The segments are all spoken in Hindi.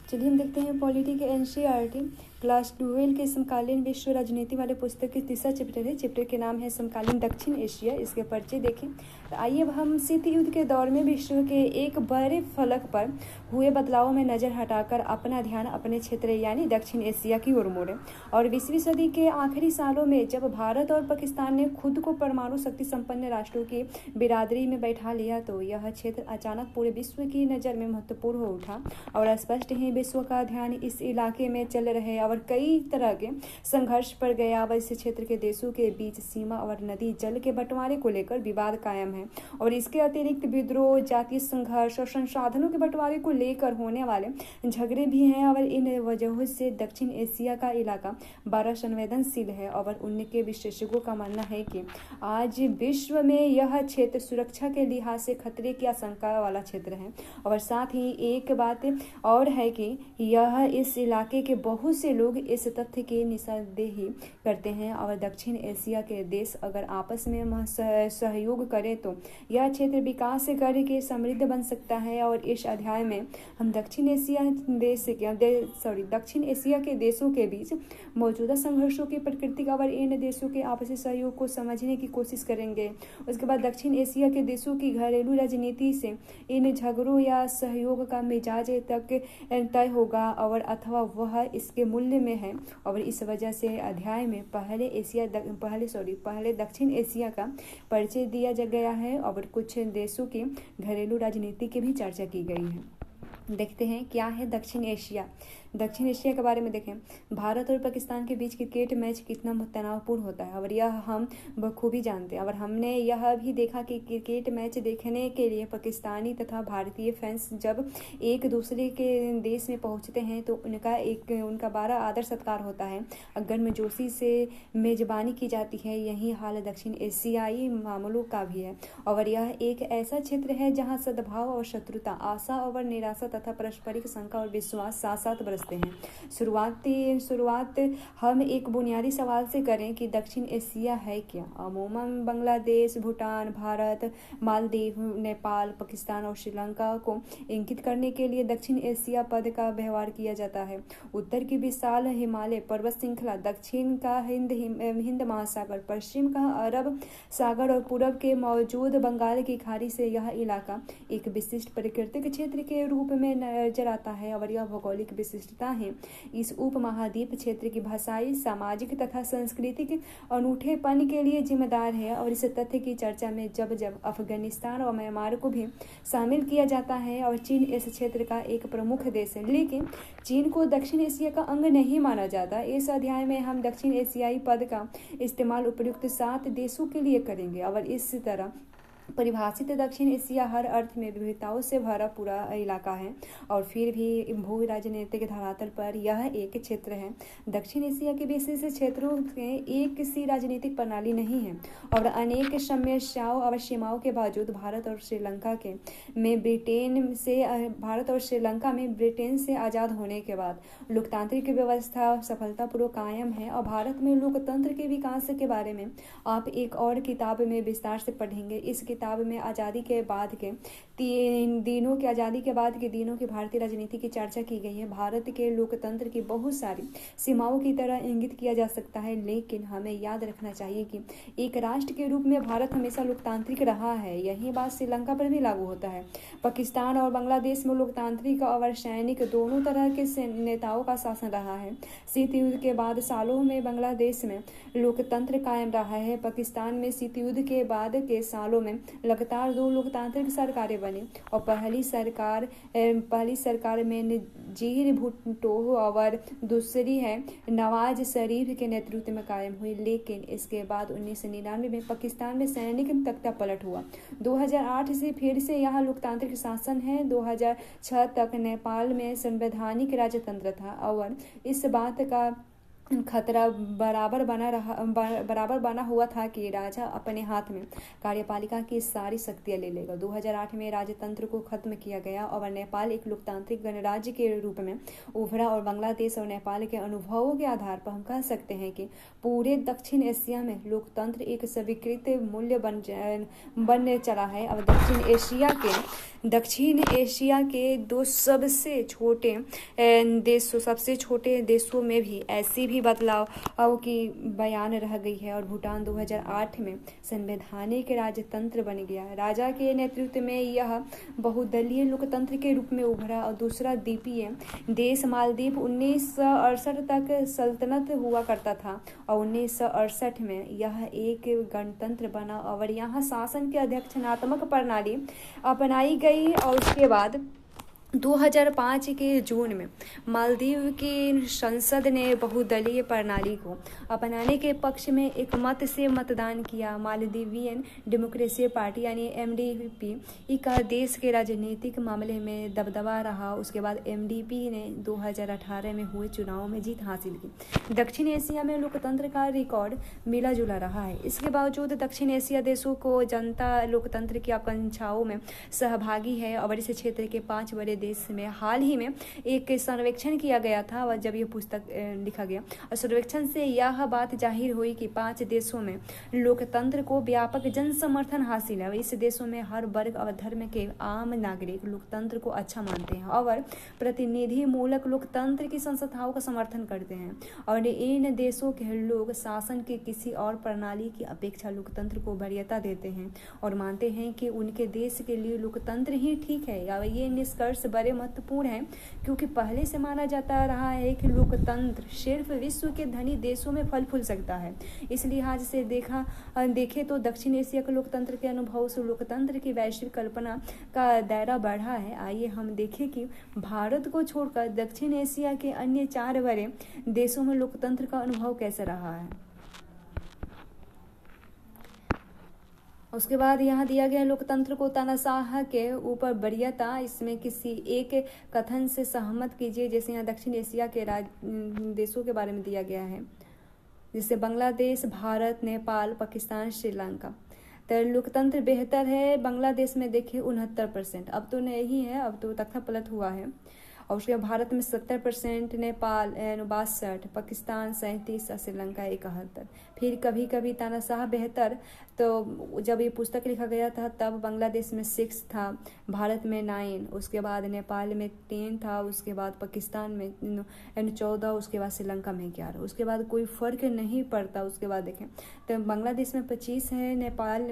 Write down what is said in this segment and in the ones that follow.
चलिए हम देखते हैं पॉलिटी के एनसीईआरटी क्लास 12 के समकालीन विश्व राजनीति वाले पुस्तक की तीसरा चैप्टर है। चैप्टर के नाम है समकालीन दक्षिण एशिया। इसके परिचय देखें तो आइए अब हम शीत युद्ध के दौर में विश्व के एक बड़े फलक पर हुए बदलावों में नजर हटाकर अपना ध्यान अपने क्षेत्र यानी दक्षिण एशिया की ओर मोड़े। और 20वीं सदी के आखिरी सालों में जब भारत और पाकिस्तान ने खुद को परमाणु शक्ति संपन्न राष्ट्रों की बिरादरी में बैठा लिया तो यह क्षेत्र अचानक पूरे विश्व की नज़र में महत्वपूर्ण हो उठा और स्पष्ट ही विश्व का ध्यान इस इलाके में चल रहे और कई तरह के संघर्ष पर गया। अब इस क्षेत्र के देशों के बीच सीमा और नदी जल के बंटवारे को लेकर विवाद कायम है और इसके अतिरिक्त विद्रोह, जातीय संघर्ष और संसाधनों के बंटवारे को लेकर होने वाले झगड़े भी हैं। और इन वजहों से दक्षिण एशिया का इलाका बड़ा संवेदनशील है और उनके विशेषज्ञों का मानना है कि आज विश्व में यह क्षेत्र सुरक्षा के लिहाज से खतरे की आशंका वाला क्षेत्र है। और साथ ही एक बात और है कि यह इस इलाके के बहुत से लोग इस तथ्य की निशानदेही करते हैं और दक्षिण एशिया के देश अगर आपस में सहयोग करें तो यह क्षेत्र विकास से करके समृद्ध बन सकता है। और इस अध्याय में हम दक्षिण एशिया के देशों के बीच मौजूदा संघर्षों की प्रकृति और इन देशों के आपसी सहयोग को समझने की कोशिश करेंगे। उसके बाद दक्षिण एशिया के देशों की घरेलू राजनीति से इन झगड़ों या सहयोग का मिजाज तक तय होगा और अथवा वह इसके मूल्य में है। और इस वजह से अध्याय में पहले दक्षिण एशिया का परिचय दिया गया है और कुछ देशों की घरेलू राजनीति की भी चर्चा की गई है। देखते हैं क्या है दक्षिण एशिया। दक्षिण एशिया के बारे में देखें, भारत और पाकिस्तान के बीच क्रिकेट मैच कितना तनावपूर्ण होता है और यह हम बखूबी जानते हैं। और हमने यह भी देखा कि क्रिकेट मैच देखने के लिए पाकिस्तानी तथा भारतीय फैंस जब एक दूसरे के देश में पहुंचते हैं तो उनका बड़ा आदर सत्कार होता है, गर्मजोशी से मेजबानी की जाती है। यही हाल दक्षिण एशियाई मामलों का भी है और यह एक ऐसा क्षेत्र है जहाँ सद्भाव और शत्रुता, आशा और निराशा तथा पारस्परिक शंका और विश्वास साथ साथ बरसते हैं। शुरुआत हम एक बुनियादी सवाल से करें कि दक्षिण एशिया है क्या। अमूमन बांग्लादेश, भूटान, भारत, मालदीव, नेपाल, पाकिस्तान और श्रीलंका को इंगित करने के लिए दक्षिण एशिया पद का व्यवहार किया जाता है। उत्तर की विशाल हिमालय पर्वत श्रृंखला, दक्षिण का हिंद महासागर, पश्चिम का अरब सागर और पूर्व के मौजूद बंगाल की खाड़ी से यह इलाका एक विशिष्ट प्राकृतिक क्षेत्र के रूप में नजर आता है। और यह भौगोलिक विशिष्टता है इस उपमहाद्वीप क्षेत्र की भाषाई, सामाजिक तथा सांस्कृतिक अनूठेपन के लिए जिम्मेदार है। और इस तथ्य की चर्चा में जब अफगानिस्तान और म्यांमार को भी शामिल किया जाता है और चीन इस क्षेत्र का एक प्रमुख देश है, लेकिन चीन को दक्षिण एशिया का अंग नहीं माना जाता। इस अध्याय में हम दक्षिण एशियाई पद का इस्तेमाल उपयुक्त 7 देशों के लिए करेंगे और इस तरह परिभाषित दक्षिण एशिया हर अर्थ में विविधताओं से भरा पूरा इलाका है और फिर भी भू राजनीतिक धरातल पर यह एक क्षेत्र है। दक्षिण एशिया के विशेष क्षेत्रों में एक सी राजनीतिक प्रणाली नहीं है और अनेक समस्याओं और सीमाओं के बावजूद भारत और श्रीलंका में ब्रिटेन से आज़ाद होने के बाद लोकतांत्रिक व्यवस्था सफलतापूर्वक कायम है। और भारत में लोकतंत्र के विकास के बारे में आप एक और किताब में विस्तार से पढ़ेंगे। इस किताब में आज़ादी के बाद के दिनों की भारतीय राजनीति की चर्चा की गई है। भारत के लोकतंत्र की बहुत सारी सीमाओं की तरह इंगित किया जा सकता है, लेकिन हमें याद रखना चाहिए कि एक राष्ट्र के रूप में भारत हमेशा लोकतांत्रिक रहा है। यही बात श्रीलंका पर भी लागू होता है। पाकिस्तान और बांग्लादेश में लोकतांत्रिक और सैनिक दोनों तरह के नेताओं का शासन रहा है। शीत युद्ध के बाद सालों में बांग्लादेश में लोकतंत्र कायम रहा है। पाकिस्तान में शीत युद्ध के बाद के सालों में लगातार 2 लोकतांत्रिक सरकारें बनी और पहली सरकार में नजीर भुट्टो और दूसरी है नवाज शरीफ के नेतृत्व में कायम हुई। लेकिन इसके बाद 1999 में पाकिस्तान में सैनिक तख्ता पलट हुआ। 2008 से फिर से यहाँ लोकतांत्रिक शासन है। 2006 तक नेपाल में संवैधानिक राजतंत्र था और इस बात का खतरा बराबर बना हुआ था कि राजा अपने हाथ में कार्यपालिका की सारी शक्तियां ले लेगा। 2008 में राजतंत्र को खत्म किया गया और नेपाल एक लोकतांत्रिक गणराज्य के रूप में उभरा। और बांग्लादेश और नेपाल के अनुभवों के आधार पर हम कह सकते हैं कि पूरे दक्षिण एशिया में लोकतंत्र एक स्वीकृत मूल्य बनने चला है। अब दक्षिण एशिया के दो सबसे छोटे देशों में भी ऐसी भी बदलाव की बयान रह गई है। और भूटान 2008 में संवैधानिक राजतंत्र बन गया। राजा के नेतृत्व में यह बहुदलीय लोकतंत्र के रूप में उभरा। और दूसरा द्वीपीय देश मालदीव 1968 तक सल्तनत हुआ करता था और 1968 में यह एक गणतंत्र बना और यहाँ शासन की अध्यक्षात्मक प्रणाली अपनाई गई। और उसके बाद 2005 के जून में मालदीव की संसद ने बहुदलीय प्रणाली को अपनाने के पक्ष में एक मत से मतदान किया। मालदीवियन डेमोक्रेसी पार्टी यानी एमडीपी का देश के राजनीतिक मामले में दबदबा रहा। उसके बाद एमडीपी ने 2018 में हुए चुनाव में जीत हासिल की। दक्षिण एशिया में लोकतंत्र का रिकॉर्ड मिला जुला रहा है। इसके बावजूद दक्षिण एशिया देशों को जनता लोकतंत्र की आकांक्षाओं में सहभागी है। और इस क्षेत्र के 5 बड़े देश में हाल ही में एक सर्वेक्षण किया गया था और जब यह पुस्तक लिखा गया और सर्वेक्षण से यह बात जाहिर हुई कि 5 देशों में लोकतंत्र को व्यापक जन समर्थन हासिल है। इस देशों में हर वर्ग और धर्म के आम नागरिक लोकतंत्र को अच्छा मानते हैं और प्रतिनिधि मूलक लोकतंत्र की संस्थाओं का समर्थन करते हैं। और इन देशों के लोग शासन के किसी और प्रणाली की अपेक्षा लोकतंत्र को वरीयता देते हैं और मानते हैं कि उनके देश के लिए लोकतंत्र ही ठीक है। या ये निष्कर्ष बड़े महत्वपूर्ण है क्योंकि पहले से माना जाता रहा है कि लोकतंत्र सिर्फ विश्व के धनी देशों में फल फूल सकता है। इस लिहाज से देखें तो दक्षिण एशिया के लोकतंत्र के अनुभव से लोकतंत्र की वैश्विक कल्पना का दायरा बढ़ा है। आइए हम देखें कि भारत को छोड़कर दक्षिण एशिया के अन्य 4 बड़े देशों में लोकतंत्र का अनुभव कैसा रहा है। उसके बाद यहाँ दिया गया लोकतंत्र को तानाशाह के ऊपर वरीयता, इसमें किसी एक कथन से सहमत कीजिए। जैसे यहाँ दक्षिण एशिया के देशों के बारे में दिया गया है, जैसे बांग्लादेश, भारत, नेपाल, पाकिस्तान, श्रीलंका। तो लोकतंत्र बेहतर है बांग्लादेश में देखिए 69%, अब तो नहीं है, अब तो तख्ता पलट हुआ है। और उसके भारत में 70%, नेपाल 62%, पाकिस्तान 37%, श्रीलंका 71%। फिर कभी कभी तानाशाह बेहतर, तो जब ये पुस्तक लिखा गया था तब बांग्लादेश में 6 था, भारत में 9, उसके बाद नेपाल में 10 था, उसके बाद पाकिस्तान में 14, उसके बाद श्रीलंका में 11, उसके बाद कोई फ़र्क नहीं पड़ता। उसके बाद देखें तो बांग्लादेश में 25 है,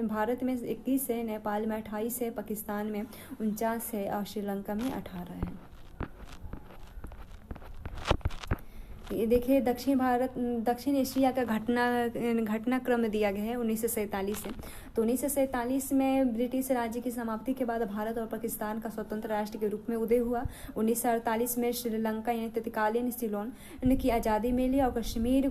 भारत में 21 है, नेपाल में 28 है, पाकिस्तान में 49 है और श्रीलंका में 18 है। ये देखिए दक्षिण एशिया का घटनाक्रम दिया गया है 1947 से। तो 1947 में ब्रिटिश राज्य की समाप्ति के बाद भारत और पाकिस्तान का स्वतंत्र राष्ट्र के रूप में उदय हुआ। 1948 में श्रीलंका यानी तत्कालीन सिलोन की आज़ादी मिली और कश्मीर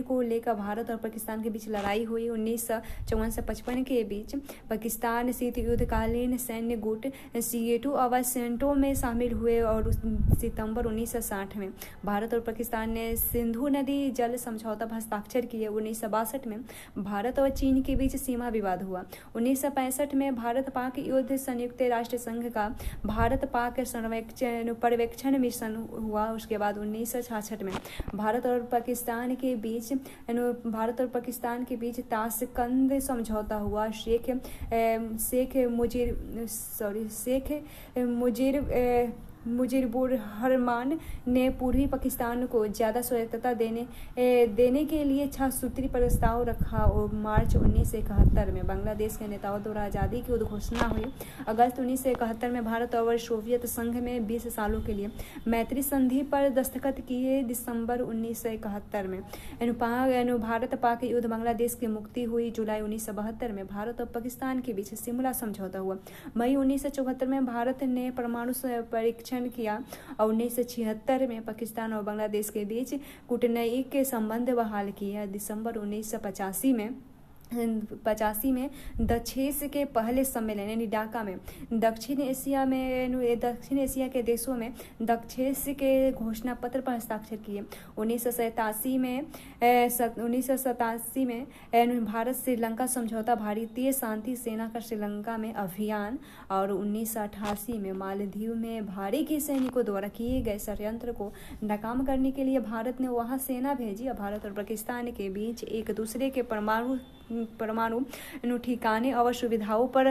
को लेकर भारत और पाकिस्तान के बीच लड़ाई हुई। 1954 से 55 के बीच पाकिस्तान शीत युद्धकालीन सैन्य गुट CA2 और सेंटो में शामिल हुए और सितंबर 1960 में भारत और पाकिस्तान ने सिंधु नदी जल समझौता पर हस्ताक्षर किए। 1962 में भारत और चीन के बीच सीमा विवाद हुआ। 1965 में भारत पाक युद्ध संयुक्त राष्ट्र संघ का भारत पाक पर्यवेक्षण मिशन हुआ। उसके बाद 1966 में भारत और पाकिस्तान के बीच ताशकंद समझौता हुआ। शेख मुजीबुर रहमान ने पूर्वी पाकिस्तान को ज़्यादा स्वायत्तता देने के लिए 6 सूत्री प्रस्ताव रखा और मार्च 1971 में बांग्लादेश के नेताओं द्वारा आज़ादी की उद्घोषणा हुई। अगस्त 1971 में भारत और सोवियत संघ में 20 सालों के लिए मैत्री संधि पर दस्तखत किए। दिसंबर 1971 में भारत पाक युद्ध बांग्लादेश की मुक्ति हुई। जुलाई 1972 में भारत और पाकिस्तान के बीच शिमला समझौता हुआ। मई 1974 में भारत ने परमाणु परीक्षण किया और 1976 में पाकिस्तान और बांग्लादेश के बीच कूटनैतिक संबंध बहाल किया। दिसंबर 1985 में 1985 में दक्षेस के पहले सम्मेलन यानी ढाका में दक्षिण एशिया के देशों में दक्षेस के घोषणा पत्र पर हस्ताक्षर किए। 1987 में भारत श्रीलंका समझौता, भारतीय शांति सेना का श्रीलंका में अभियान और 1988 में मालदीव में भारतीय सैनिकों द्वारा किए गए षड्यंत्र को नाकाम करने के लिए भारत ने वहां सेना भेजी। भारत और पाकिस्तान के बीच एक दूसरे के परमाणु ठिकाने और सुविधाओं पर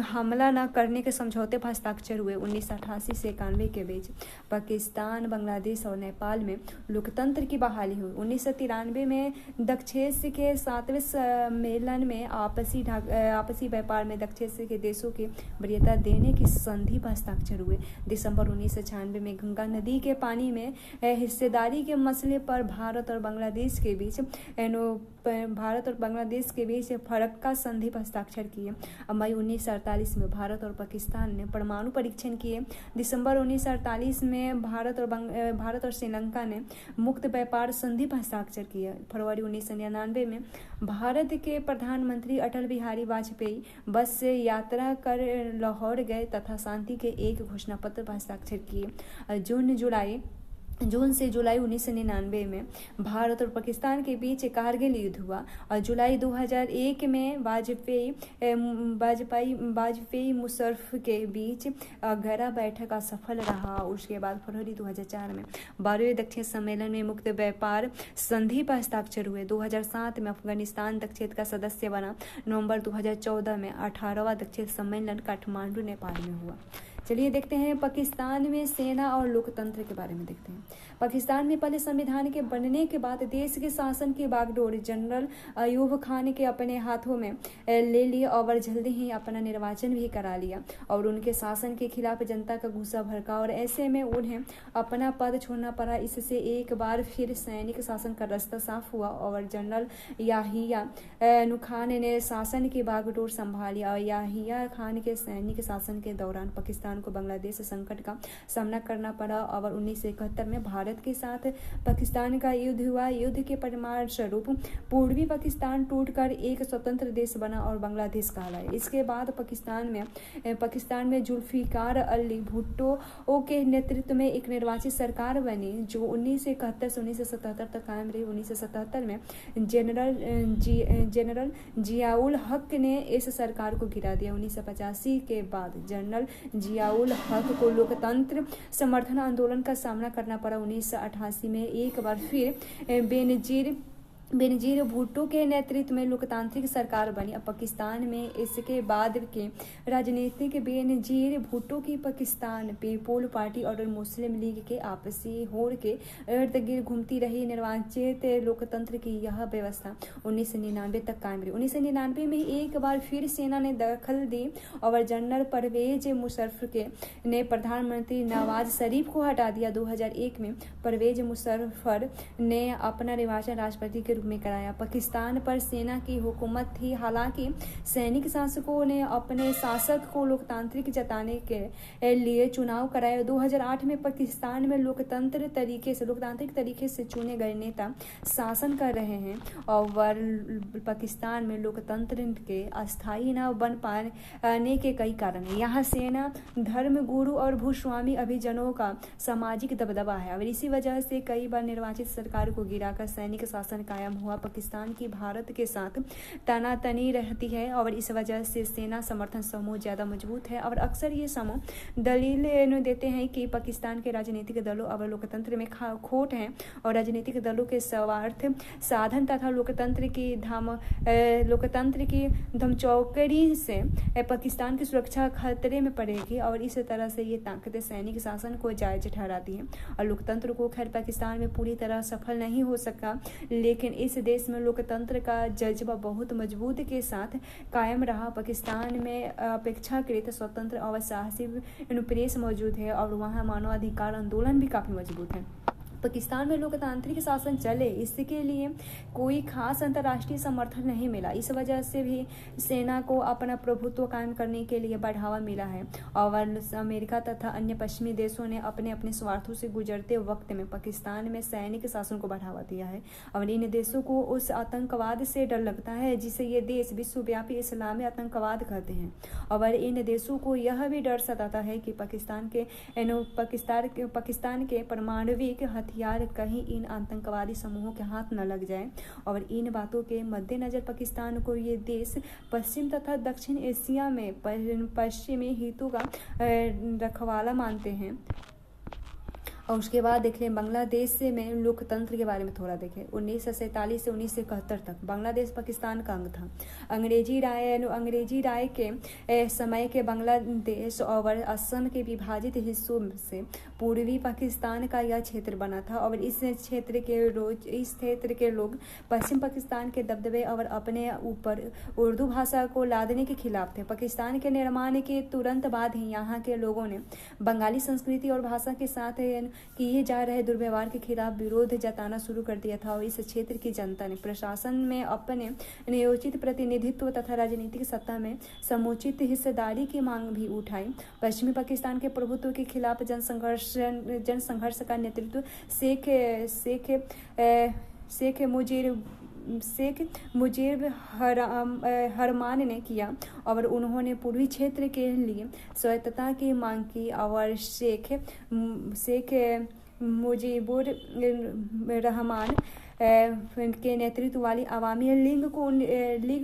हमला न करने के समझौते पर हस्ताक्षर हुए। 1988 से 91 के बीच पाकिस्तान, बांग्लादेश और नेपाल में लोकतंत्र की बहाली हुई। 1993 में दक्षेस के 7वें सम्मेलन में आपसी व्यापार में दक्षेस के देशों की वरीयता देने की संधि पर हस्ताक्षर हुए। दिसंबर 1996 में गंगा नदी के पानी में हिस्सेदारी के मसले पर भारत और बांग्लादेश के बीच फरक्का संधि पर हस्ताक्षर किए। मई 1948 में भारत और पाकिस्तान ने परमाणु परीक्षण किए। दिसंबर 1948 में भारत और श्रीलंका ने मुक्त व्यापार संधि पर हस्ताक्षर किए। फरवरी 1999 में भारत के प्रधानमंत्री अटल बिहारी वाजपेयी बस से यात्रा कर लाहौर गए तथा शांति के एक घोषणा पत्र पर हस्ताक्षर किए। जून से जुलाई 1999 में भारत और पाकिस्तान के बीच कारगिल युद्ध हुआ और जुलाई 2001 में वाजपेयी मुशर्रफ के बीच गहरा बैठक असफल रहा। उसके बाद फरवरी 2004 में 12वें दक्षिण सम्मेलन में मुक्त व्यापार संधि पर हस्ताक्षर हुए। 2007 में अफगानिस्तान दक्षिण का सदस्य बना। नवंबर 2014 में 18वां दक्षिण सम्मेलन काठमांडू, नेपाल में हुआ। चलिए देखते हैं पाकिस्तान में सेना और लोकतंत्र के बारे में देखते हैं। पाकिस्तान में पहले संविधान के बनने के बाद देश के शासन की बागडोर जनरल अयूब खान के अपने हाथों में ले लिया और जल्दी ही अपना निर्वाचन भी करा लिया और उनके शासन के खिलाफ जनता का गुस्सा भड़का और ऐसे में उन्हें अपना पद छोड़ना पड़ा। इससे एक बार फिर सैनिक शासन का रास्ता साफ हुआ और जनरल याहिया खान ने शासन की बागडोर संभाली और याहिया खान के सैनिक शासन के दौरान पाकिस्तान को बांग्लादेश संकट का सामना करना पड़ा और 1971 में भारत के साथ पाकिस्तान का युद्ध हुआ। युद्ध के परिणाम स्वरूप पूर्वी पाकिस्तान टूटकर एक स्वतंत्र देश बना और बांग्लादेश कहलाया। इसके बाद पाकिस्तान में जुल्फिकार अली भुट्टो के नेतृत्व में एक निर्वाचित सरकार बनी जो 1971 से 1977 तक कायम रही। 1977 में जनरल जियाउल हक ने इस सरकार को गिरा दिया। 1985 के बाद जनरल जियाउल हक को लोकतंत्र समर्थन आंदोलन का सामना करना पड़ा। 1988 में एक बार फिर बेनजीर भुट्टो के नेतृत्व में लोकतांत्रिक सरकार बनी। अब पाकिस्तान में इसके बाद के राजनीतिक बेनजीर भुट्टो की पाकिस्तान पीपुल पार्टी और मुस्लिम लीग के आपसी होड़ के इर्द गिर्द घूमती रही। निर्वाचित लोकतंत्र की यह व्यवस्था 1999 तक कायम रही। 1999 में एक बार फिर सेना ने दखल दी और जनरल परवेज मुशर्रफ ने प्रधानमंत्री नवाज शरीफ को हटा दिया। 2001 में परवेज मुशर्रफ ने अपना निर्वाचन राष्ट्रपति के रूप में कराया। पाकिस्तान पर सेना की हुकूमत थी। हालांकि सैनिक शासकों ने अपने शासक को लोकतांत्रिक जताने के लिए चुनाव कराया। 2008 में पाकिस्तान में लोकतांत्रिक तरीके से चुने गए नेता शासन कर रहे हैं और पाकिस्तान में लोकतंत्र के अस्थायी न बन पाने के कई कारण हैं। यहाँ सेना, धर्म गुरु और भूस्वामी अभिजनों का सामाजिक दबदबा है और इसी वजह से कई बार निर्वाचित सरकार को गिराकर सैनिक शासन कायम हुआ। पाकिस्तान की भारत के साथ तनातनी रहती है और इस वजह से सेना समर्थन समूह ज्यादा मजबूत है और अक्सर ये समूह दलील देते हैं कि पाकिस्तान के राजनीतिक दलों और लोकतंत्र में खोट है और राजनीतिक दलों के स्वार्थ साधन तथा लोकतंत्र की धमचौकड़ी से पाकिस्तान की सुरक्षा खतरे में पड़ेगी और इस तरह से ये ताकतें सैनिक शासन को जायज ठहराती हैं और लोकतंत्र को खैर पाकिस्तान में पूरी तरह सफल नहीं हो सका, लेकिन इस देश में लोकतंत्र का जज्बा बहुत मजबूत के साथ कायम रहा। पाकिस्तान में अपेक्षाकृत स्वतंत्र और साहसी प्रेस मौजूद है और वहाँ मानवाधिकार आंदोलन भी काफी मजबूत है। पाकिस्तान में लोकतांत्रिक शासन चले इसके लिए कोई खास अंतर्राष्ट्रीय समर्थन नहीं मिला। इस वजह से भी सेना को अपना प्रभुत्व कायम करने के लिए बढ़ावा मिला है और अमेरिका तथा अन्य पश्चिमी देशों ने अपने अपने स्वार्थों से गुजरते वक्त में पाकिस्तान में सैनिक शासन को बढ़ावा दिया है। और इन देशों को उस आतंकवाद से डर लगता है जिसे ये देश विश्वव्यापी इस्लामी आतंकवाद कहते हैं। और इन देशों को यह भी डर सताता है कि पाकिस्तान के परमाणविक हथियार कहीं इन आतंकवादी समूहों के हाथ न लग जाए। और इन बातों के मद्देनजर पाकिस्तान को ये देश पश्चिम तथा दक्षिण एशिया में पश्चिमी हितों का रखवाला मानते हैं। और उसके बाद देख लें बांग्लादेश से में लोकतंत्र के बारे में थोड़ा देखें। 1947 से 1971 तक बांग्लादेश पाकिस्तान का अंग था। अंग्रेजी राय के समय के बांग्लादेश और असम के विभाजित हिस्सों से पूर्वी पाकिस्तान का यह क्षेत्र बना था। और इस क्षेत्र के लोग पश्चिम पाकिस्तान के दबदबे और अपने ऊपर उर्दू भाषा को लादने के खिलाफ थे। पाकिस्तान के निर्माण के तुरंत बाद ही यहाँ के लोगों ने बंगाली संस्कृति और भाषा के साथ किए जा रहे दुर्व्यवहार के खिलाफ विरोध जताना शुरू कर दिया था। और इस क्षेत्र की जनता ने प्रशासन में अपने नियोजित प्रतिनिधित्व तथा राजनीतिक सत्ता में समुचित हिस्सेदारी की मांग भी उठाई। पश्चिमी पाकिस्तान के प्रभुत्व के खिलाफ जनसंघर्ष का नेतृत्व शेख मुजीब हरमान ने किया और उन्होंने पूर्वी क्षेत्र के लिए स्वायत्तता की मांग की। और शेख मुजीबुर रहमान के नेतृत्व वाली अवामी लीग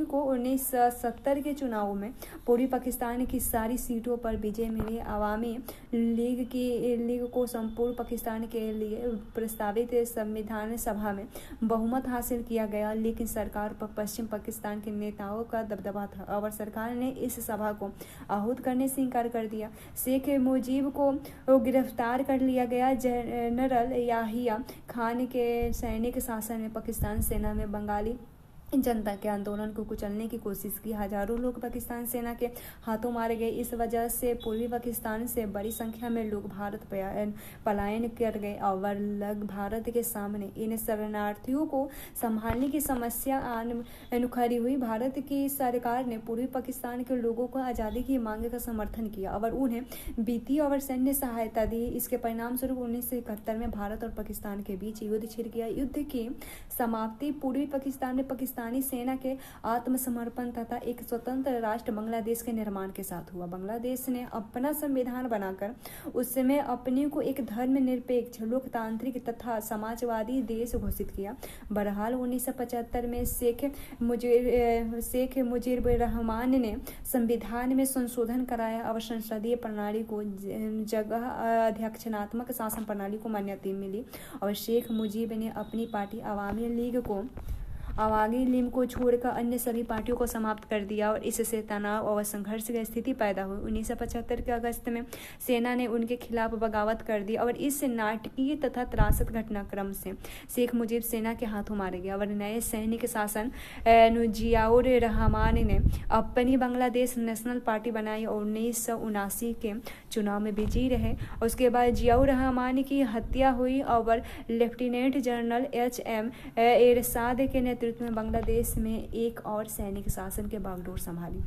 को 1970 के चुनावों में पूर्वी पाकिस्तान की सारी सीटों पर विजय मिली। अवामी लीग को संपूर्ण पाकिस्तान के लिए प्रस्तावित संविधान सभा में बहुमत हासिल किया गया, लेकिन सरकार पर पश्चिम पाकिस्तान के नेताओं का दबदबा था और सरकार ने इस सभा को आहूत करने से इनकार कर दिया। शेख मुजीब को गिरफ्तार कर लिया गया। जनरल याहिया खान के सैनिक शासन में पाकिस्तान सेना में बंगाली जनता के आंदोलन को कुचलने की कोशिश की। हजारों लोग पाकिस्तान सेना के हाथों मारे गए। इस वजह से पूर्वी पाकिस्तान से बड़ी संख्या में लोग भारत पलायन कर गए और भारत के सामने इन शरणार्थियों को संभालने की समस्या खड़ी हुई। भारत की सरकार ने पूर्वी पाकिस्तान के लोगों को आज़ादी की मांग का समर्थन किया और उन्हें वित्तीय और सैन्य सहायता दी। इसके परिणाम स्वरूप 1971 में भारत और पाकिस्तान के बीच युद्ध छिड़ गया। युद्ध की समाप्ति पूर्वी पाकिस्तान में पाकिस्तानी सेना के आत्मसमर्पण तथा एक स्वतंत्र राष्ट्र बांग्लादेश के निर्माण के साथ हुआ। बांग्लादेश ने अपना संविधान बनाकर उस समय अपने को एक धर्मनिरपेक्ष, लोकतांत्रिक तथा समाजवादी देश घोषित किया। बहरहाल 1975 में शेख मुजीब रहमान ने संविधान में संशोधन कराया और संसदीय प्रणाली को जगह अध्यक्षात्मक शासन प्रणाली को मान्यता मिली। और शेख मुजीब ने अपनी पार्टी अवामी लीग को छोड़कर अन्य सभी पार्टियों को समाप्त कर दिया और इससे तनाव और संघर्ष की स्थिति पैदा हुई। 1975 के अगस्त में सेना ने उनके खिलाफ बगावत कर दी और इस नाटकीय तथा त्रासद घटनाक्रम से शेख मुजीब सेना के हाथों मारे गए और नए सैनिक शासन जियाउर रहमान ने अपनी बांग्लादेश नेशनल पार्टी बनाई और 1979 के चुनाव में विजयी रहे। उसके बाद जियाउर रहमान की हत्या हुई और लेफ्टिनेंट जनरल HM एरशाद के नेतृत्व में बांग्लादेश में एक और सैनिक शासन के बागडोर संभाली।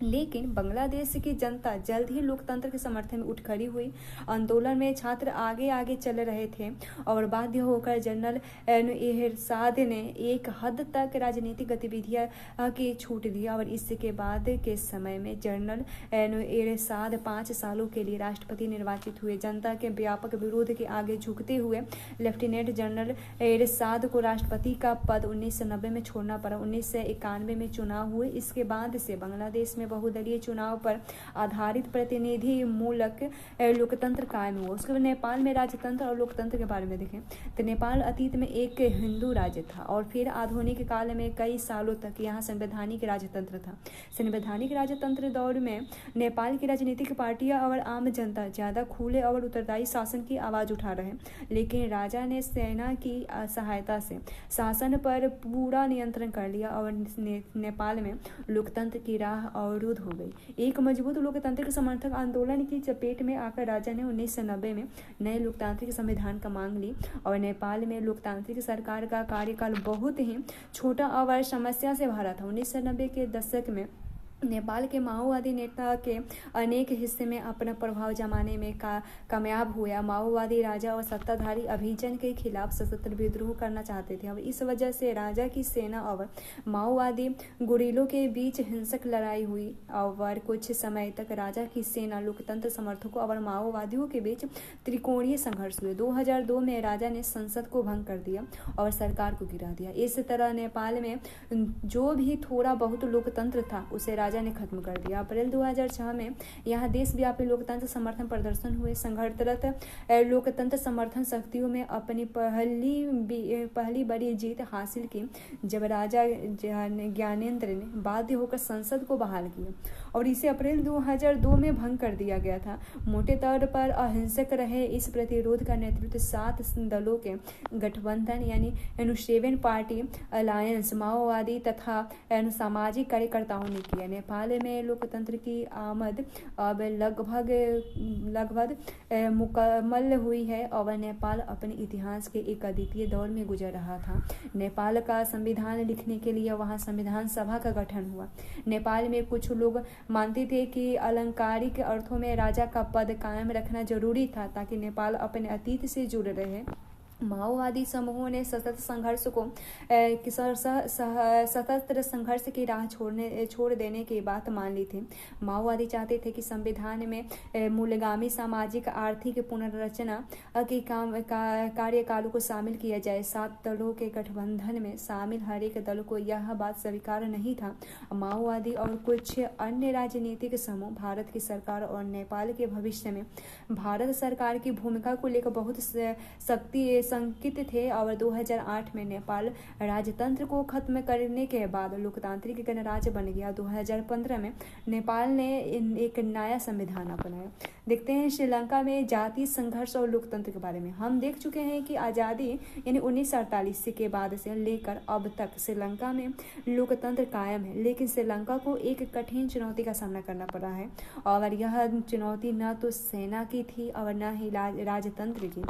लेकिन बांग्लादेश की जनता जल्द ही लोकतंत्र के समर्थन में उठ खड़ी हुई। आंदोलन में छात्र आगे चल रहे थे और बाध्य होकर जनरल एरशाद ने एक हद तक राजनीतिक गतिविधियां की छूट दी और इसके बाद के समय में जनरल एरशाद 5 सालों के लिए राष्ट्रपति निर्वाचित हुए। जनता के व्यापक विरोध के आगे झुकते हुए लेफ्टिनेंट जनरल एरशाद को राष्ट्रपति का पद 1990 में छोड़ना पड़ा। 1991 में चुनाव हुए। इसके बाद से बांग्लादेश में बहुदलीय चुनाव पर आधारित प्रतिनिधि मूलक लोकतंत्र कायम हुआ। उसके बाद नेपाल में राजतंत्र और लोकतंत्र के बारे में देखें तो नेपाल अतीत में एक हिंदू राज्य था और फिर आधुनिक काल में कई सालों तक यहाँ संवैधानिक राजतंत्र था। संवैधानिक राजतंत्र दौर में नेपाल की राजनीतिक पार्टियां और आम जनता ज्यादा खुले और उत्तरदायी शासन की आवाज उठा रहे, लेकिन राजा ने सेना की सहायता से शासन पर पूरा नियंत्रण कर लिया और नेपाल में लोकतंत्र की राह और अवरुद्ध हो गई। एक मजबूत लोकतांत्रिक समर्थक आंदोलन की चपेट में आकर राजा ने 1990 में नए लोकतांत्रिक संविधान का मांग ली और नेपाल में लोकतांत्रिक सरकार का कार्यकाल बहुत ही छोटा और समस्या से भरा था। 1990 के दशक में नेपाल के माओवादी नेता के अनेक हिस्से में अपना प्रभाव जमाने में कामयाब हुआ। माओवादी राजा और सत्ताधारी अभिजन के खिलाफ सशस्त्र विद्रोह करना चाहते थे। अब इस वजह से राजा की सेना और माओवादी गुरिल्लों के बीच हिंसक लड़ाई हुई और कुछ समय तक राजा की सेना, लोकतंत्र समर्थकों और माओवादियों के बीच त्रिकोणीय संघर्ष हुए। 2002 में राजा ने संसद को भंग कर दिया और सरकार को गिरा दिया। इस तरह नेपाल में जो भी थोड़ा बहुत लोकतंत्र था उसे राजा ने खत्म कर दिया। अप्रैल 2006 में यहाँ देशव्यापी लोकतंत्र समर्थन प्रदर्शन हुए। संघर्षरत लोकतंत्र समर्थन शक्तियों में अपनी पहली बड़ी जीत हासिल की जब राजा ज्ञानेंद्र ने बाध्य होकर संसद को बहाल किया और इसे अप्रैल 2002 में भंग कर दिया गया था। मोटे तौर पर अहिंसक रहे इस प्रतिरोध का नेतृत्व 7 दलों के गठबंधन यानी 7 पार्टी अलायंस, माओवादी तथा सामाजिक कार्यकर्ताओं ने किया। नेपाल में लोकतंत्र की आमद अब लगभग मुकम्मल हुई है और नेपाल अपने इतिहास के एक अद्वितीय दौर में गुजर रहा था। नेपाल का संविधान लिखने के लिए वहाँ संविधान सभा का गठन हुआ। नेपाल में कुछ लोग मानते थे कि अलंकारिक अर्थों में राजा का पद कायम रखना जरूरी था ताकि नेपाल अपने अतीत से जुड़े रहे। माओवादी समूहों ने सशस्त्र संघर्ष की राह छोड़ देने की बात मान ली थी। माओवादी चाहते थे कि संविधान में मूलगामी सामाजिक आर्थिक पुनर्रचना के कार्यकाल को शामिल किया जाए। 7 दलों के गठबंधन में शामिल हर एक दल को यह बात स्वीकार नहीं था। माओवादी और कुछ अन्य राजनीतिक समूह भारत की सरकार और नेपाल के भविष्य में भारत सरकार की भूमिका को लेकर बहुत शंकित थे और 2008 में नेपाल राजतंत्र को खत्म करने के बाद लोकतांत्रिक गणराज्य बन गया। 2015 में नेपाल ने एक नया संविधान अपनाया। देखते हैं श्रीलंका में जातीय संघर्ष और लोकतंत्र के बारे में। हम देख चुके हैं कि आज़ादी यानी 1948 के बाद से लेकर अब तक श्रीलंका में लोकतंत्र कायम है, लेकिन श्रीलंका को एक कठिन चुनौती का सामना करना पड़ा है और यह चुनौती न तो सेना की थी और न ही राजतंत्र की।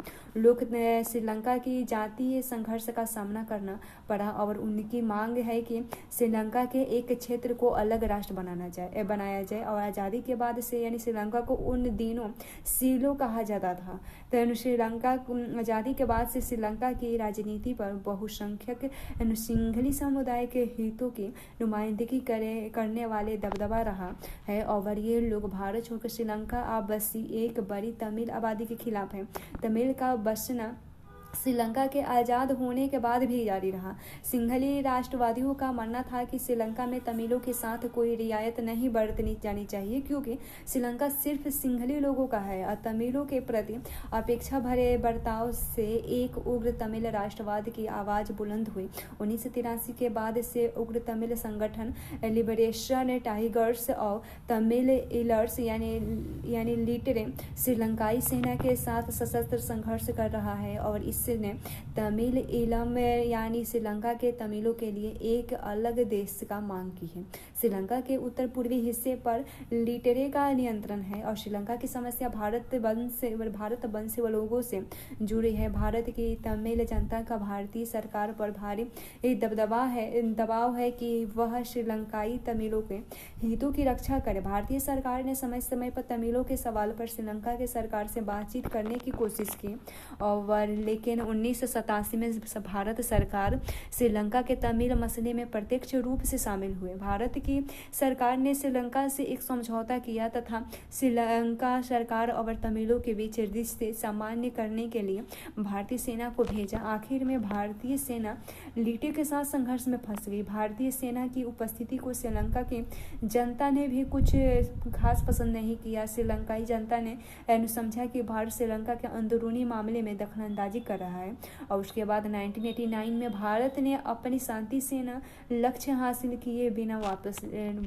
श्रीलंका की जातीय संघर्ष का सामना करना पड़ा और उनकी मांग है कि श्रीलंका के एक क्षेत्र को अलग राष्ट्र बनाया जाए और आज़ादी के बाद से यानी श्रीलंका को उन दिनों सीलो कहा जाता था। तो श्रीलंका आज़ादी के बाद से श्रीलंका की राजनीति पर बहुसंख्यक सिंघली समुदाय के हितों की नुमाइंदगी करने वाले दबदबा रहा है और ये लोग भारत छोड़कर श्रीलंका आबसी एक बड़ी तमिल आबादी के खिलाफ है। तमिल का बसना श्रीलंका के आज़ाद होने के बाद भी जारी रहा। सिंघली राष्ट्रवादियों का मानना था कि श्रीलंका में तमिलों के साथ कोई रियायत नहीं बरतनी जानी चाहिए क्योंकि श्रीलंका सिर्फ सिंघली लोगों का है और तमिलों के प्रति अपेक्षा भरे बर्ताव से एक उग्र तमिल राष्ट्रवाद की आवाज़ बुलंद हुई। 1983 के बाद से उग्र तमिल संगठन लिबरेशन टाइगर्स और तमिल इलर्स यानी लिटरे श्रीलंकाई सेना के साथ सशस्त्र संघर्ष कर रहा है और इसने तमिल ईलम यानी श्रीलंका के तमिलों के लिए एक अलग देश का मांग की है। श्रीलंका के उत्तर पूर्वी हिस्से पर लिटरे का नियंत्रण है और श्रीलंका की समस्या भारत वंश लोगों से जुड़ी है। भारत की तमिल जनता का भारतीय सरकार पर भारी दबाव है कि वह श्रीलंकाई तमिलों के हितों की रक्षा करे। भारतीय सरकार ने समय समय पर तमिलों के सवाल पर श्रीलंका के सरकार से बातचीत करने की कोशिश की और लेकिन 1987 में भारत सरकार श्रीलंका के तमिल मसले में प्रत्यक्ष रूप से शामिल हुए। भारत की सरकार ने श्रीलंका से एक समझौता किया तथा श्रीलंका सरकार और तमिलों के बीच रिश्ते सामान्य करने के लिए भारतीय सेना को भेजा। आखिर में भारतीय सेना लिटे के साथ संघर्ष में फंस गई। भारतीय सेना की उपस्थिति को श्रीलंका की जनता ने भी कुछ खास पसंद नहीं किया। श्रीलंकाई जनता ने समझा कि भारत श्रीलंका के अंदरूनी मामले में दखलंदाजी कर रहा है और उसके बाद 1989 में भारत ने अपनी शांति सेना लक्ष्य हासिल किए बिना वापस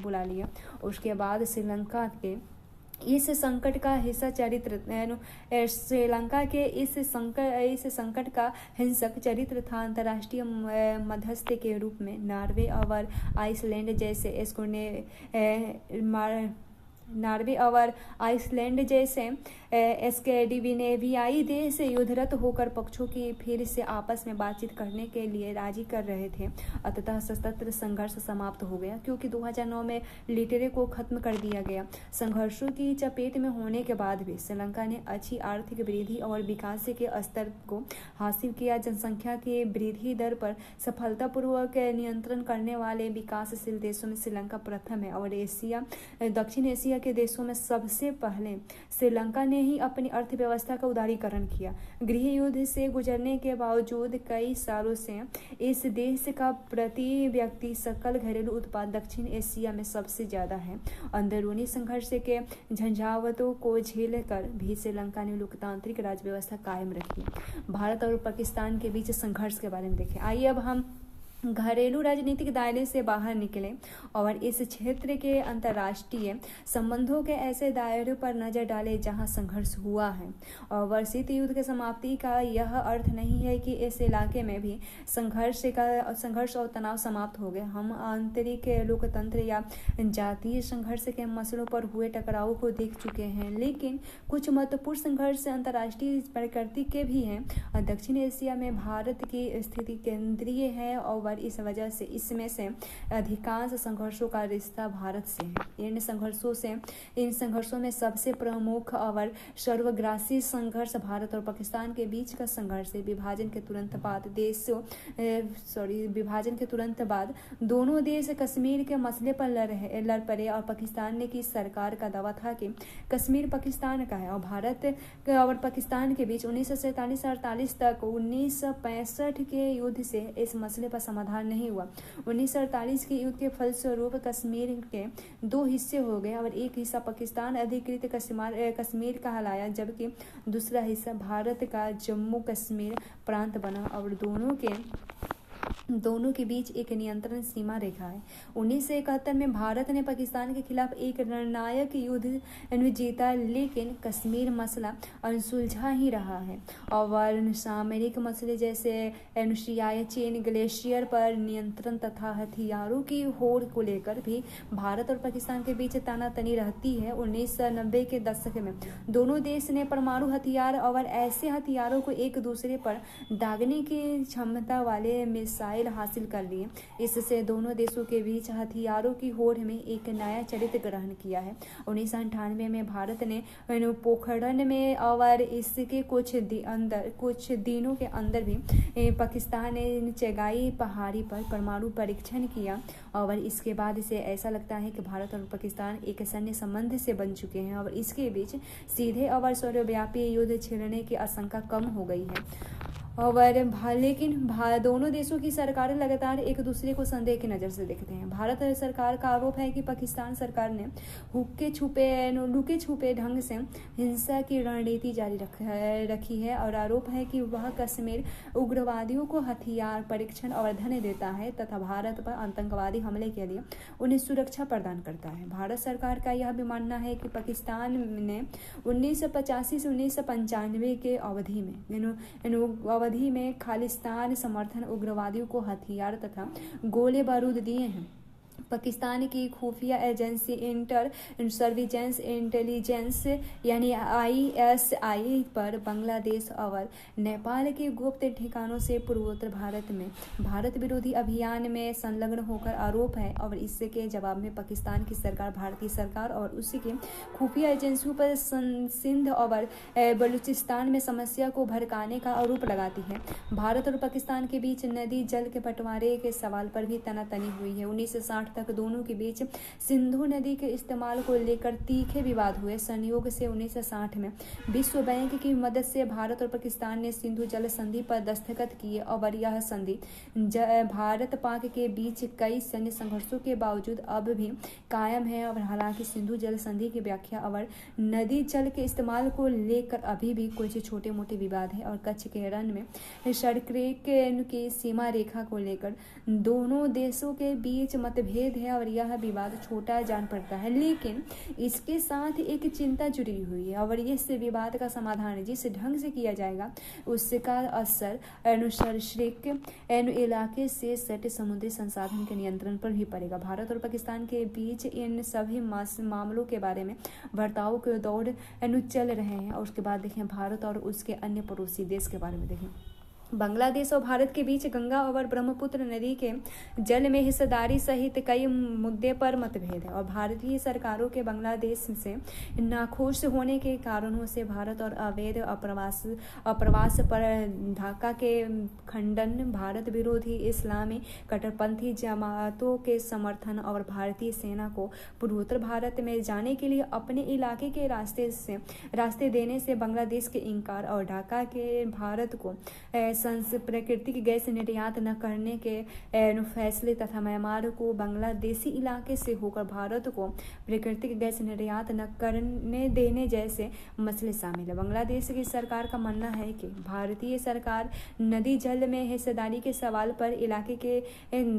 बुला लिया। उसके बाद श्रीलंका के इस संकट का हिस्सा चरित्र श्रीलंका के इस संकट का हिंसक चरित्र था अंतर्राष्ट्रीय मध्यस्थ के रूप में नॉर्वे और आइसलैंड जैसे स्कैंडिनेवियाई देश युद्धरत होकर पक्षों की फिर से आपस में बातचीत करने के लिए राजी कर रहे थे। अंततः सशस्त्र संघर्ष समाप्त हो गया क्योंकि 2009 में लिटरे को खत्म कर दिया गया। संघर्षों की चपेट में होने के बाद भी श्रीलंका ने अच्छी आर्थिक वृद्धि और विकास के स्तर को हासिल किया। जनसंख्या की वृद्धि दर पर सफलतापूर्वक नियंत्रण करने वाले विकासशील देशों में श्रीलंका प्रथम है और दक्षिण एशिया के देशों में सबसे पहले श्रीलंका ने ही अपनी अर्थव्यवस्था का उदारीकरण किया। गृह युद्ध से गुजरने के बावजूद कई सालों से इस देश का प्रति व्यक्ति सकल घरेलू उत्पाद दक्षिण एशिया में सबसे ज्यादा है। अंदरूनी संघर्ष के झंझावतों को झेल कर भी श्रीलंका ने लोकतांत्रिक राज्य व्यवस्था कायम रखी। भारत और पाकिस्तान के बीच संघर्ष के बारे में देखें। आइए अब हम घरेलू राजनीतिक दायरे से बाहर निकले और इस क्षेत्र के अंतर्राष्ट्रीय संबंधों के ऐसे दायरों पर नजर डालें जहां संघर्ष हुआ है। और शीत युद्ध की समाप्ति का यह अर्थ नहीं है कि इस इलाके में भी संघर्ष और तनाव समाप्त हो गए। हम आंतरिक लोकतंत्र या जातीय संघर्ष के मसलों पर हुए टकराव को देख चुके हैं, लेकिन कुछ महत्वपूर्ण संघर्ष अंतर्राष्ट्रीय प्रकृति के भी हैं। दक्षिण एशिया में भारत की स्थिति केंद्रीय है और इस वजह से इसमें से अधिकांश संघर्षों का रिश्ता भारत से है। इन संघर्षों में सबसे प्रमुख और सर्वग्रासी संघर्ष भारत और पाकिस्तान के बीच का संघर्ष है। विभाजन के तुरंत बाद दोनों देश कश्मीर के मसले पर लड़ पड़े और पाकिस्तान की सरकार का दावा था कि कश्मीर पाकिस्तान का है। और भारत और पाकिस्तान के बीच 1947-48 तक 1965 के युद्ध से इस मसले पर समाधान नहीं हुआ। 1948 के युद्ध के फलस्वरूप कश्मीर के दो हिस्से हो गए और एक हिस्सा पाकिस्तान अधिकृत कश्मीर कहलाया, जबकि दूसरा हिस्सा भारत का जम्मू कश्मीर प्रांत बना और दोनों के बीच एक नियंत्रण सीमा रेखा है। 1971 में भारत ने पाकिस्तान के खिलाफ एक निर्णायक युद्ध जीता, लेकिन कश्मीर मसला अनसुलझा ही रहा है। और सामरिक मसले जैसे सियाचिन ग्लेशियर पर नियंत्रण तथा हथियारों की होड़ को लेकर भी भारत और पाकिस्तान के बीच तनातनी रहती है। 1990 के दशक में दोनों देश ने परमाणु हथियार और ऐसे हथियारों को एक दूसरे पर दागने की क्षमता वाले मिसाइल हासिल कर लिए। इससे दोनों देशों के बीच हथियारों की होड़ में एक नया चरित्र ग्रहण किया है। 1998 में भारत ने पोखरण में और इसके कुछ दिनों के अंदर भी पाकिस्तान ने चगाई पहाड़ी पर परमाणु परीक्षण किया और इसके बाद से ऐसा लगता है कि भारत और पाकिस्तान एक सैन्य संबंध से बन चुके हैं और इसके बीच सीधे और सर्वव्यापी युद्ध छिड़ने की आशंका कम हो गई है। लेकिन दोनों देशों की सरकारें लगातार एक दूसरे को संदेह की नज़र से देखते हैं। भारत सरकार का आरोप है कि पाकिस्तान सरकार ने लुके छुपे ढंग से हिंसा की रणनीति जारी रखी है और आरोप है कि वह कश्मीर उग्रवादियों को हथियार परीक्षण और धन देता है तथा भारत पर आतंकवादी हमले के लिए उन्हें सुरक्षा प्रदान करता है। भारत सरकार का यह भी मानना है कि पाकिस्तान ने 1985 से 1995 के अवधि में खालिस्तान समर्थन उग्रवादियों को हथियार तथा गोले बारूद दिए हैं। पाकिस्तान की खुफिया एजेंसी सर्विलेंस इंटेलिजेंस यानी ISI पर बांग्लादेश और नेपाल के गुप्त ठिकानों से पूर्वोत्तर भारत में भारत विरोधी अभियान में संलग्न होकर आरोप है और इसके जवाब में पाकिस्तान की सरकार भारतीय सरकार और उसकी खुफिया एजेंसियों पर सिंध और बलूचिस्तान में समस्या को भड़काने का आरोप लगाती है। भारत और पाकिस्तान के बीच नदी जल के बंटवारे के सवाल पर भी तनातनी हुई है। 1960 तक दोनों के बीच सिंधु नदी के इस्तेमाल को लेकर तीखे विवाद हुए। संयोग से 1960 में विश्व बैंक की मदद से भारत और पाकिस्तान ने सिंधु जल संधि पर दस्तखत किए और यह संधि भारत पाक के बीच कई सैन्य संघर्षों के बावजूद अब भी कायम है। और हालांकि सिंधु जल संधि की व्याख्या और नदी जल के इस्तेमाल को लेकर अभी भी कुछ छोटे मोटे विवाद है और कच्छ के रण में सड़क की सीमा रेखा को लेकर दोनों देशों के बीच मतभेद मतभेद है और यह विवाद छोटा जान पड़ता है, लेकिन इसके साथ एक चिंता जुड़ी हुई है और इस विवाद का समाधान जिस ढंग से किया जाएगा उसका असर अनुशर्षिक इलाके से सटे समुद्री संसाधन के नियंत्रण पर भी पड़ेगा। भारत और पाकिस्तान के बीच इन सभी मामलों के बारे में वार्ताओं के दौर चल रहे हैं। और उसके बाद देखें भारत और उसके अन्य पड़ोसी देश के बारे में देखें। बांग्लादेश और भारत के बीच गंगा और ब्रह्मपुत्र नदी के जल में हिस्सेदारी सहित कई मुद्दे पर मतभेद है और भारतीय सरकारों के बांग्लादेश से नाखुश होने के कारणों से भारत और अवैध अप्रवास पर ढाका के खंडन, भारत विरोधी इस्लामी कट्टरपंथी जमातों के समर्थन और भारतीय सेना को पूर्वोत्तर भारत में जाने के लिए अपने इलाके के रास्ते देने से बांग्लादेश के इनकार और ढाका के भारत को प्राकृतिक गैस निर्यात न करने के फैसले तथा म्यांमार को बांग्लादेशी इलाके से होकर भारत को प्राकृतिक गैस निर्यात न करने देने जैसे मसले शामिल है। बांग्लादेश की सरकार का मानना है कि भारतीय सरकार नदी जल में हिस्सेदारी के सवाल पर इलाके के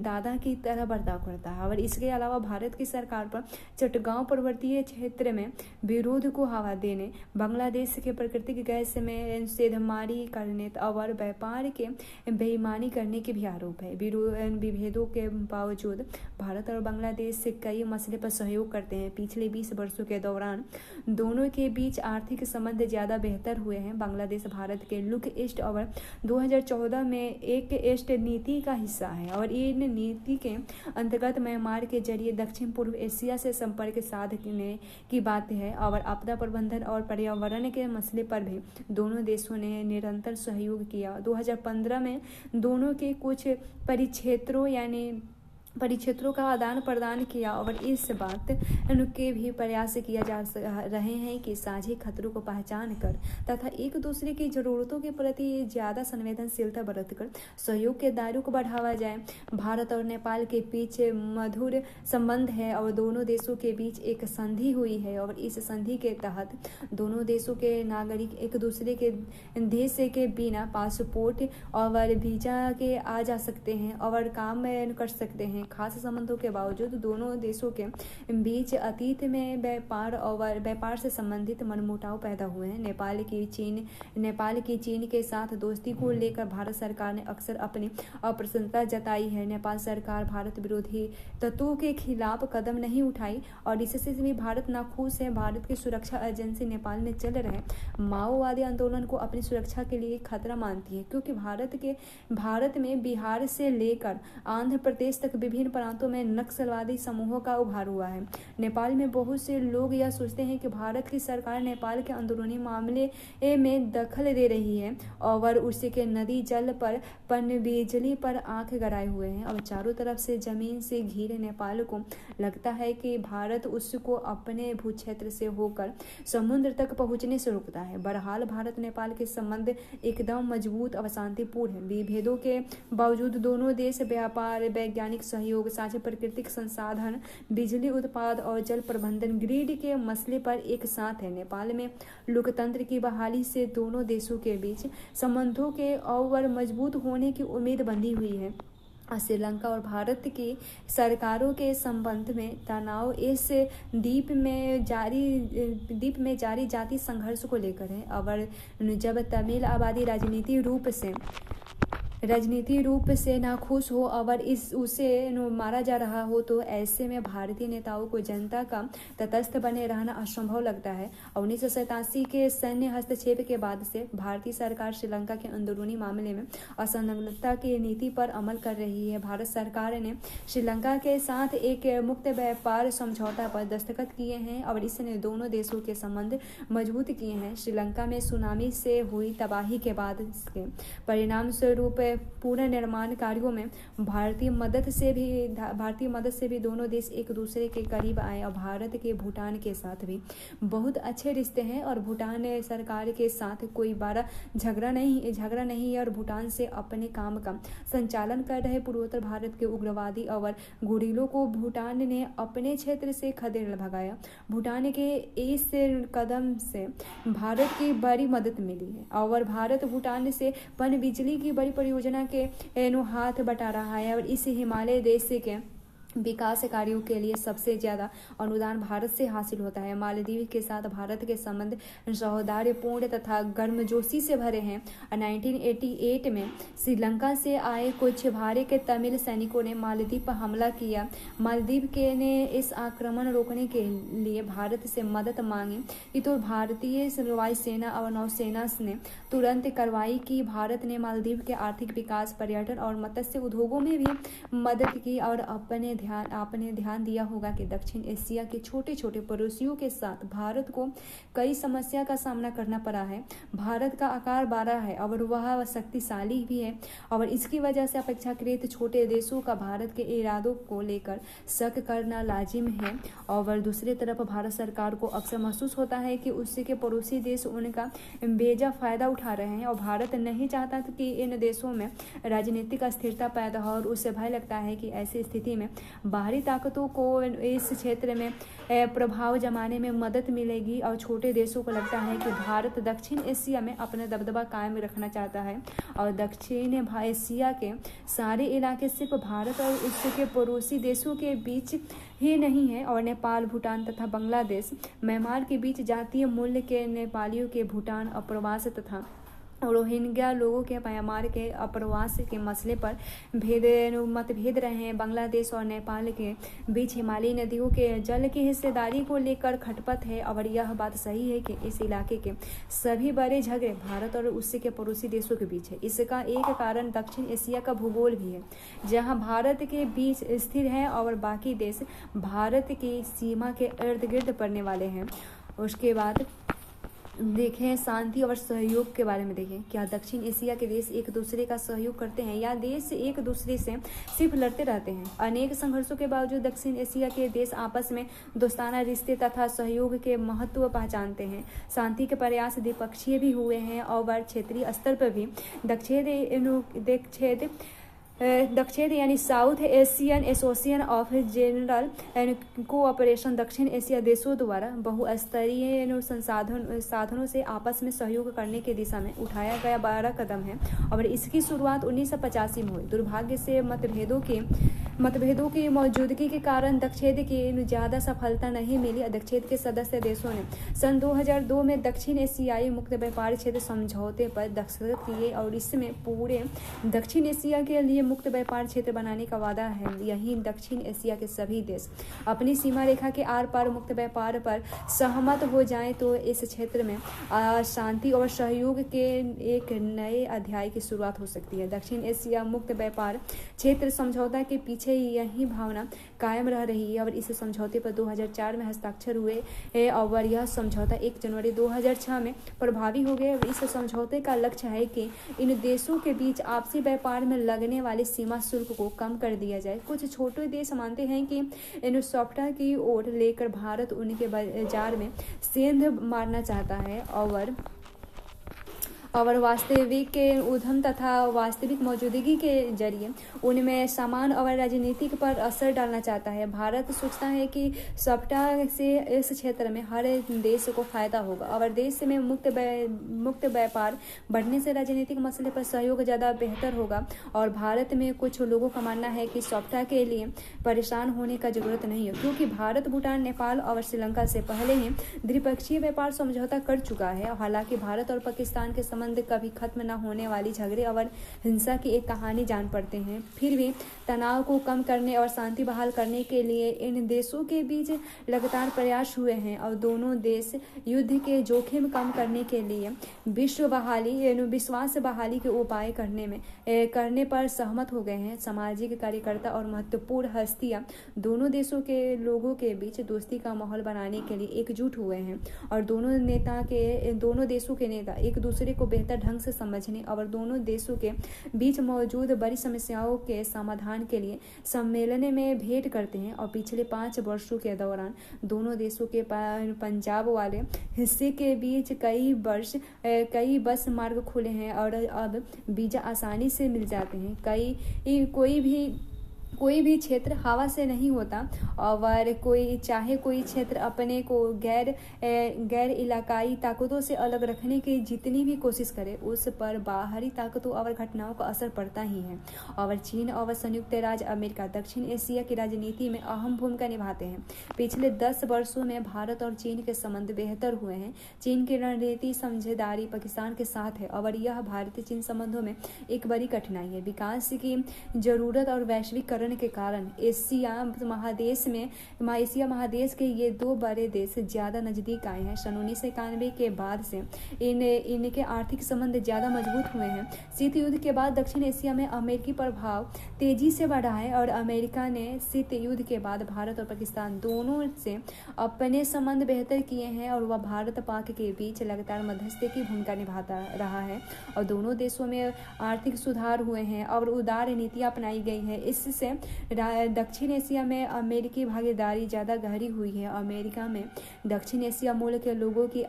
दादा की तरह बर्ताव करता है और इसके अलावा भारत की सरकार पर चट्टगांव पर्वतीय क्षेत्र में विरोध को हवा देने, बांग्लादेश के प्राकृतिक गैस में सेधमारी करने और व्यापार के बेईमानी करने के भी आरोप है। विभेदों के बावजूद भारत और बांग्लादेश से कई मसले पर सहयोग करते हैं। पिछले 20 वर्षों के दौरान दोनों के बीच आर्थिक संबंध ज्यादा बेहतर हुए हैं। बांग्लादेश भारत के लुक ईस्ट और 2014 में एक ईस्ट नीति का हिस्सा है और इन नीति के अंतर्गत म्यांमार के जरिए दक्षिण पूर्व एशिया से संपर्क साधने की बात है और आपदा प्रबंधन और पर्यावरण के मसले पर भी दोनों देशों ने निरंतर सहयोग किया। 2015 में दोनों के कुछ परिक्षेत्रों का आदान प्रदान किया और इस बात के भी प्रयास किया जा रहे हैं कि साझे खतरों को पहचान कर तथा एक दूसरे की जरूरतों के प्रति ज्यादा संवेदनशीलता बरतकर सहयोग के दायरे को बढ़ावा जाए। भारत और नेपाल के बीच मधुर संबंध है और दोनों देशों के बीच एक संधि हुई है और इस संधि के तहत दोनों देशों के नागरिक एक दूसरे के देश के बिना पासपोर्ट और वीजा के आ जा सकते हैं और काम कर सकते हैं। खास संबंधों के बावजूद दोनों देशों के बीच अतीत में व्यापार से संबंधित मनमुटाव पैदा हुए हैं। नेपाल की चीन के साथ दोस्ती को लेकर भारत सरकार ने अक्सर अपनी अप्रसन्नता जताई है। नेपाल सरकार भारत विरोधी तत्वों के खिलाफ कदम नहीं उठाई और इससे भी भारत नाखुश है। भारत की सुरक्षा एजेंसी नेपाल में चल रहे माओवादी आंदोलन को अपनी सुरक्षा के लिए खतरा मानती है, क्योंकि भारत में बिहार से लेकर आंध्र प्रदेश तक विभिन्न प्रांतों में नक्सलवादी समूहों का उभार हुआ है। नेपाल में बहुत से लोग यह सोचते हैं कि भारत की सरकार नेपाल के अंदरूनी मामले में दखल दे रही है और उसी के नदी जल पर पनबिजली पर आंख गड़ाए हुए हैं और चारों तरफ से जमीन से घिरे नेपाल को लगता है कि भारत उसको अपने भूक्षेत्र से होकर समुद्र तक पहुंचने से रोकता है। बहरहाल भारत नेपाल के संबंध एकदम मजबूत और शांतिपूर्ण है। विभेदों के बावजूद दोनों देश व्यापार, वैज्ञानिक सहयोग, साझे प्राकृतिक संसाधन, बिजली उत्पाद और जल प्रबंधन ग्रिड के मसले पर एक साथ है। नेपाल में लोकतंत्र की बहाली से दोनों देशों के बीच संबंधों के और मजबूत होने की उम्मीद बंधी हुई है। श्रीलंका और भारत की सरकारों के संबंध में तनाव इस द्वीप में जारी जाति संघर्ष को लेकर है और जब तमिल आबादी राजनीति रूप से नाखुश हो और उसे मारा जा रहा हो, तो ऐसे में भारतीय नेताओं को जनता का तटस्थ बने रहना असंभव लगता है। 1987 के सैन्य हस्तक्षेप के बाद से भारतीय सरकार श्रीलंका के अंदरूनी मामले में असंलग्नता की नीति पर अमल कर रही है। भारत सरकार ने श्रीलंका के साथ एक मुक्त व्यापार समझौता पर दस्तखत किए हैं और इसने दोनों देशों के संबंध मजबूत किए हैं। श्रीलंका में सुनामी से हुई तबाही के बाद के परिणाम स्वरूप पूर्ण निर्माण कार्यों में भारतीय मदद से भी दोनों देश एक दूसरे के करीब आए और भारत के भूटान के साथ भी बहुत अच्छे रिश्ते हैं और भूटान सरकार के साथ कोई बड़ा झगड़ा नहीं है और भूटान से अपने काम का संचालन कर रहे पूर्वोत्तर भारत के उग्रवादी और गुरिल्लों को भूटान ने अपने क्षेत्र से खदेड़ भगाया। भूटान के इस कदम से भारत की बड़ी मदद मिली है और भारत भूटान से पनबिजली की बड़ी परियोजना के हाथ बटा रहा है और इस हिमालय देश के विकास कार्यों के लिए सबसे ज़्यादा अनुदान भारत से हासिल होता है। मालदीव के साथ भारत के संबंध सौहार्दपूर्ण तथा गर्मजोशी से भरे हैं। 1988 में श्रीलंका से आए कुछ भारत के तमिल सैनिकों ने मालदीव पर हमला किया। मालदीव के ने इस आक्रमण रोकने के लिए भारत से मदद मांगी तो भारतीय वायुसेना और नौसेना ने तुरंत कार्रवाई की। भारत ने मालदीव के आर्थिक विकास, पर्यटन और मत्स्य उद्योगों में भी मदद की। और आपने ध्यान दिया होगा कि दक्षिण एशिया के छोटे छोटे पड़ोसियों के साथ भारत को कई समस्या का सामना करना पड़ा है। भारत का आकार बड़ा है और वह शक्तिशाली भी है और इसकी वजह से अपेक्षाकृत छोटे देशों का भारत के इरादों को लेकर शक करना लाजिम है। और दूसरी तरफ भारत सरकार को अक्सर महसूस होता है कि उसके पड़ोसी देश उनका बेजा फायदा उठा रहे हैं और भारत नहीं चाहता कि इन देशों में राजनीतिक अस्थिरता पैदा हो और उससे भय लगता है कि ऐसी स्थिति में बाहरी ताकतों को इस क्षेत्र में प्रभाव जमाने में मदद मिलेगी। और छोटे देशों को लगता है कि भारत दक्षिण एशिया में अपना दबदबा कायम रखना चाहता है और दक्षिण एशिया के सारे इलाके सिर्फ भारत और उसके पड़ोसी देशों के बीच ही नहीं है और नेपाल, भूटान तथा बांग्लादेश, म्यांमार के बीच जातीय मूल्य के नेपालियों के भूटान अप्रवास तथा रोहिंग्या लोगों के म्यांमार के अप्रवास के मसले पर मतभेद रहे हैं। बांग्लादेश और नेपाल के बीच हिमालयी नदियों के जल की हिस्सेदारी को लेकर खटपट है और यह बात सही है कि इस इलाके के सभी बड़े झगड़े भारत और उसके पड़ोसी देशों के बीच है। इसका एक कारण दक्षिण एशिया का भूगोल भी है, जहां भारत के बीच स्थिर है और बाकी देश भारत की सीमा के इर्द गिर्द पड़ने वाले हैं। उसके बाद देखें शांति और सहयोग के बारे में। देखें क्या दक्षिण एशिया के देश एक दूसरे का सहयोग करते हैं या देश एक दूसरे से सिर्फ लड़ते रहते हैं। अनेक संघर्षों के बावजूद दक्षिण एशिया के देश आपस में दोस्ताना रिश्ते तथा सहयोग के महत्व पहचानते हैं। शांति के प्रयास द्विपक्षीय भी हुए हैं और क्षेत्रीय स्तर पर भी दक्षिण यानी south Asian association of general cooperation दक्षिण एशिया देशों द्वारा बहुस्तरीय साधनों से आपस में सहयोग करने की दिशा में उठाया गया बड़ा कदम है और इसकी शुरुआत 1985 में हुई। दुर्भाग्य से मतभेदों की मौजूदगी के कारण दक्षिण की ज़्यादा सफलता नहीं मिली। दक्षिण के सदस्य देशों ने सन 2002 में दक्षिण एशियाई मुक्त व्यापार क्षेत्र समझौते पर दस्तखत किए और इसमें पूरे दक्षिण एशिया के लिए मुक्त व्यापार क्षेत्र बनाने का वादा है। यही दक्षिण एशिया के सभी देश अपनी सीमा रेखा के आर पार मुक्त व्यापार पर सहमत हो जाएं तो इस क्षेत्र में शांति और सहयोग के एक नए अध्याय की शुरुआत हो सकती है। दक्षिण एशिया मुक्त व्यापार क्षेत्र समझौता के पीछे यही भावना कायम रह रही है और इस समझौते पर 2004 में हस्ताक्षर हुए और यह समझौता 1 जनवरी 2006 में प्रभावी हो गए। इस समझौते का लक्ष्य है कि इन देशों के बीच आपसी व्यापार में लगने वाले सीमा शुल्क को कम कर दिया जाए। कुछ छोटे देश मानते हैं कि इन सॉफ्टा की ओर लेकर भारत उनके बाजार में सेंध मारना चाहता है और वास्तविक के उद्यम तथा वास्तविक मौजूदगी के जरिए उनमें समान और राजनीतिक पर असर डालना चाहता है। भारत सोचता है कि सप्ताह से इस क्षेत्र में हर देश को फायदा होगा और देश में मुक्त व्यापार बढ़ने से राजनीतिक मसले पर सहयोग ज़्यादा बेहतर होगा। और भारत में कुछ लोगों का मानना है कि सप्ताह के लिए परेशान होने का जरूरत नहीं है क्योंकि भारत, भूटान, नेपाल और श्रीलंका से पहले ही द्विपक्षीय व्यापार समझौता कर चुका है। हालांकि भारत और पाकिस्तान के कभी खत्म न होने वाली झगड़े और हिंसा की एक कहानी जान पड़ते हैं, फिर भी तनाव को कम करने और शांति बहाल करने के लिए इन देशों के बीच लगातार प्रयास हुए हैं और दोनों देश युद्ध के जोखिम कम करने के लिए विश्वास बहाली के उपाय करने पर सहमत हो गए हैं। सामाजिक कार्यकर्ता और महत्वपूर्ण हस्तियां दोनों देशों के लोगों के बीच दोस्ती का माहौल बनाने के लिए एकजुट हुए हैं और दोनों देशों के नेता एक दूसरे को बेहतर ढंग से समझने और दोनों देशों के बीच मौजूद बड़ी समस्याओं के समाधान के लिए सम्मेलन में भेंट करते हैं। और पिछले 5 वर्षों के दौरान दोनों देशों के पंजाब वाले हिस्से के बीच कई बस मार्ग खुले हैं और अब वीजा आसानी से मिल जाते हैं। कोई भी कोई भी क्षेत्र हवा से नहीं होता, और कोई क्षेत्र अपने को गैर इलाकाई ताकतों से अलग रखने की जितनी भी कोशिश करे, उस पर बाहरी ताकतों और घटनाओं का असर पड़ता ही है। और चीन और संयुक्त राज्य अमेरिका दक्षिण एशिया की राजनीति में अहम भूमिका निभाते हैं। पिछले 10 वर्षों में भारत और चीन के संबंध बेहतर हुए हैं। चीन की रणनीति समझदारी पाकिस्तान के साथ है, और यह भारतीय चीन संबंधों में एक बड़ी कठिनाई है। विकास की जरूरत और वैश्वीकरण के कारण एशिया महादेश के ये दो बड़े देश ज्यादा नजदीक आए हैं। सन 1991 के बाद से इनके आर्थिक संबंध ज्यादा मजबूत हुए हैं। शीत युद्ध के बाद दक्षिण एशिया में अमेरिकी प्रभाव तेजी से बढ़ा है, और अमेरिका ने शीत युद्ध के बाद भारत और पाकिस्तान दोनों से अपने संबंध बेहतर किए हैं, और वह भारत पाक के बीच लगातार मध्यस्थी की भूमिका निभाता रहा है, और दोनों देशों में आर्थिक सुधार हुए हैं और उदार नीतियां अपनाई गई है। इससे दक्षिण एशिया में अमेरिकी भागीदारी ज़्यादा गहरी हुई है। अमेरिका में दक्षिण एशिया मूल के लोगों की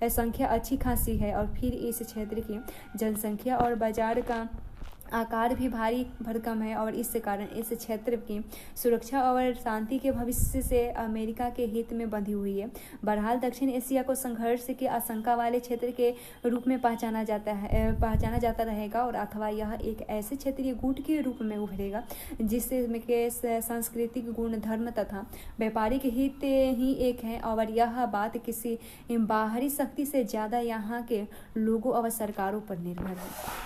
संख्या अच्छी खासी है, और फिर इस क्षेत्र की जनसंख्या और बाजार का आकार भी भारी भरकम है, और इस कारण इस क्षेत्र की सुरक्षा और शांति के भविष्य से अमेरिका के हित में बंधी हुई है। बहरहाल दक्षिण एशिया को संघर्ष की आशंका वाले क्षेत्र के रूप में पहचाना जाता रहेगा, और अथवा यह एक ऐसे क्षेत्रीय गुट के रूप में उभरेगा जिसमें के सांस्कृतिक गुण, धर्म तथा व्यापारिक हित ही एक है, और यह बात किसी बाहरी शक्ति से ज़्यादा यहाँ के लोगों और सरकारों पर निर्भर है।